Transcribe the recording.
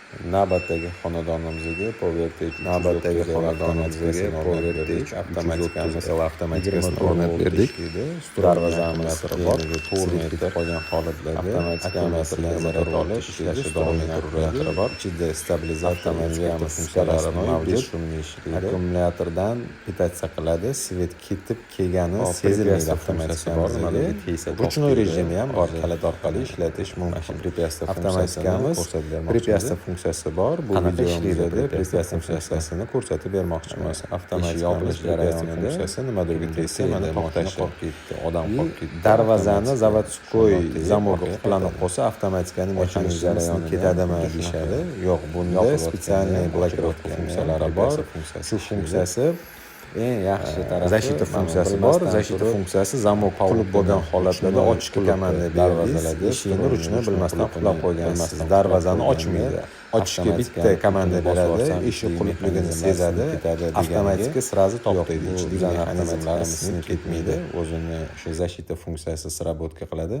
Navbatdagi xonadonimizga povertech avtomatikasini o'rnatib berdik. Darvozamiz keyiniga to'g'ri ketib qolgan holatlarda akkumulyatordan zarar olib ishlashi davom ettiriladi. Ichida stabilizator funksiyalari mavjud. Akkumulyatordan pitatsiya qiladi. Svet ketib kelgani sezilmaydi avtomatikamizdagi. Ruchnoy rejimi ham bor, kalit orqali ishlatish mumkin. Avtomatikamiz pripyasta funksiyasi bor. Bu videomizda pripyasta funksiyasini ko'rsatib bermoqchimiz. Avtomatik yopilish jarayonida nimadir bittasi mana to'xtashi qolib ketdi, odam qolib ketdi. Darvozani zavodskoy zamogi qullanib qolsa, avtomatikaning mexanizmi ketadimi deyishadi. Yo'q, bunda spesialniy blokirovka funksiyalari bor. Shu funksiyasi eng yaxshi tarafi защита funksiyasi bor. Защита funksiyasi zamok qulib bo'lgan holatlarda ochishga komanda beradi. Eshikni ruchnoy bilmasdan qulab qo'ygansiz. Darvozani ochmaydi. Ochishga bitta komanda beradi. Eshik qulibligini sezadi. Avtomatika srazi to'xtaydi. Ichidagi mexanizmlar sinib ketmaydi. O'zini shu защита funksiyasi srabotka qiladi.